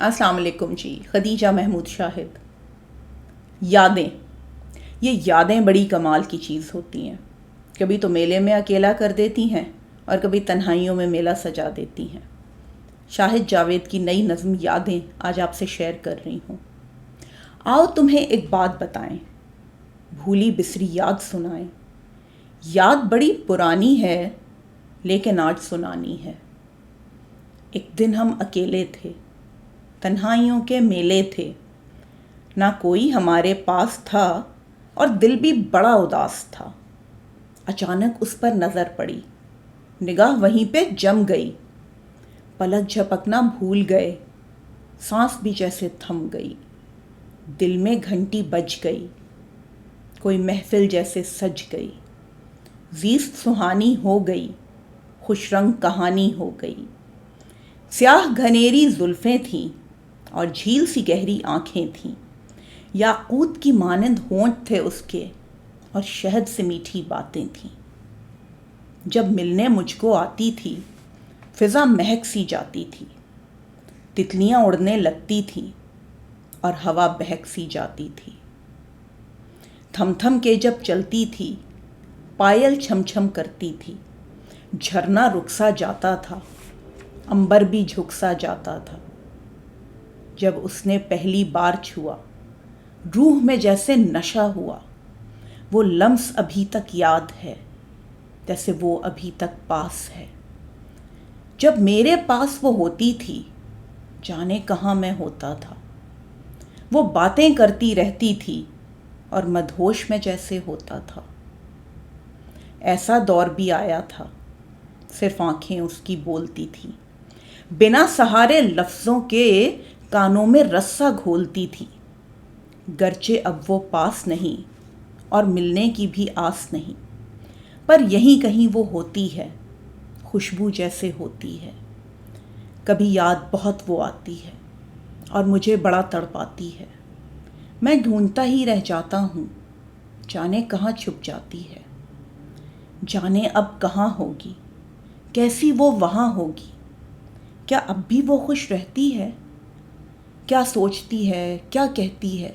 السلام علیکم جی، خدیجہ محمود شاہد۔ یادیں، یہ یادیں بڑی کمال کی چیز ہوتی ہیں۔ کبھی تو میلے میں اکیلا کر دیتی ہیں اور کبھی تنہائیوں میں میلہ سجا دیتی ہیں۔ شاہد جاوید کی نئی نظم یادیں آج آپ سے شیئر کر رہی ہوں۔ آؤ تمہیں ایک بات بتائیں، بھولی بسری یاد سنائیں۔ یاد بڑی پرانی ہے لیکن آج سنانی ہے۔ ایک دن ہم اکیلے تھے، تنہائیوں کے میلے تھے، نہ کوئی ہمارے پاس تھا اور دل بھی بڑا اداس تھا۔ اچانک اس پر نظر پڑی، نگاہ وہیں پہ جم گئی، پلک جھپکنا بھول گئے، سانس بھی جیسے تھم گئی، دل میں گھنٹی بج گئی، کوئی محفل جیسے سج گئی، زیست سہانی ہو گئی، خوش رنگ کہانی ہو گئی۔ سیاہ گھنیری زلفیں تھیں اور جھیل سی گہری آنکھیں تھیں، یاقوت کی مانند ہونٹ تھے اس کے اور شہد سے میٹھی باتیں تھیں۔ جب ملنے مجھ کو آتی تھی فضا مہک سی جاتی تھی، تتلیاں اڑنے لگتی تھیں اور ہوا بہک سی جاتی تھی۔ تھم تھم کے جب چلتی تھی پائل چھم چھم کرتی تھی، جھرنا رکسا جاتا تھا، عنبر بھی جھکسا جاتا تھا۔ جب اس نے پہلی بار چھوا روح میں جیسے نشہ ہوا، وہ لمس ابھی تک یاد ہے جیسے وہ ابھی تک پاس ہے۔ جب میرے پاس وہ ہوتی تھی جانے کہاں میں ہوتا تھا، وہ باتیں کرتی رہتی تھی اور مدہوش میں جیسے ہوتا تھا۔ ایسا دور بھی آیا تھا صرف آنکھیں اس کی بولتی تھیں، بنا سہارے لفظوں کے کانوں میں رسہ گھولتی تھی۔ گرچہ اب وہ پاس نہیں اور ملنے کی بھی آس نہیں، پر یہیں کہیں وہ ہوتی ہے، خوشبو جیسے ہوتی ہے۔ کبھی یاد بہت وہ آتی ہے اور مجھے بڑا تڑپاتی ہے، میں ڈھونڈتا ہی رہ جاتا ہوں، جانے کہاں چھپ جاتی ہے، جانے اب کہاں ہوگی، کیسی وہ وہاں ہوگی، کیا اب بھی وہ خوش رہتی ہے، کیا سوچتی ہے، کیا کہتی ہے،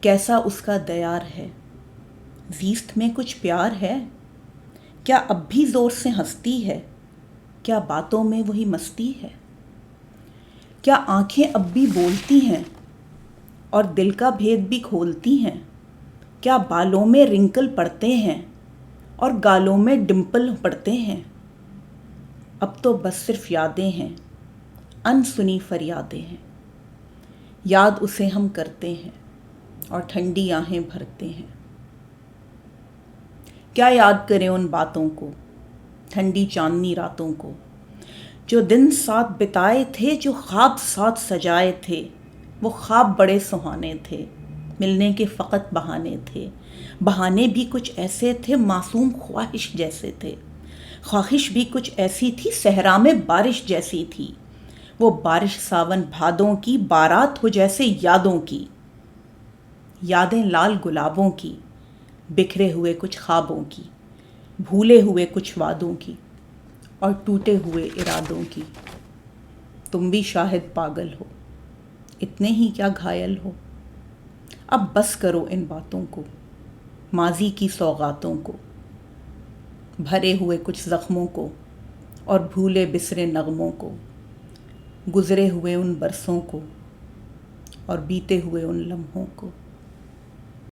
کیسا اس کا دیار ہے، زیست میں کچھ پیار ہے، کیا اب بھی زور سے ہنستی ہے، کیا باتوں میں وہی مستی ہے، کیا آنکھیں اب بھی بولتی ہیں اور دل کا بھید بھی کھولتی ہیں، کیا بالوں میں رنکل پڑتے ہیں اور گالوں میں ڈمپل پڑتے ہیں۔ اب تو بس صرف یادیں ہیں، انسنی فریادیں ہیں، یاد اسے ہم کرتے ہیں اور ٹھنڈی آہیں بھرتے ہیں۔ کیا یاد کریں ان باتوں کو، ٹھنڈی چاندنی راتوں کو، جو دن ساتھ بتائے تھے، جو خواب ساتھ سجائے تھے۔ وہ خواب بڑے سہانے تھے، ملنے کے فقط بہانے تھے، بہانے بھی کچھ ایسے تھے معصوم خواہش جیسے تھے، خواہش بھی کچھ ایسی تھی صحرا میں بارش جیسی تھی۔ وہ بارش ساون بھادوں کی، بارات ہو جیسے یادوں کی، یادیں لال گلابوں کی، بکھرے ہوئے کچھ خوابوں کی، بھولے ہوئے کچھ وعدوں کی اور ٹوٹے ہوئے ارادوں کی۔ تم بھی شاہد پاگل ہو، اتنے ہی کیا گھائل ہو۔ اب بس کرو ان باتوں کو، ماضی کی سوغاتوں کو، بھرے ہوئے کچھ زخموں کو اور بھولے بسرے نغموں کو، گزرے ہوئے ان برسوں کو اور بیتے ہوئے ان لمحوں کو۔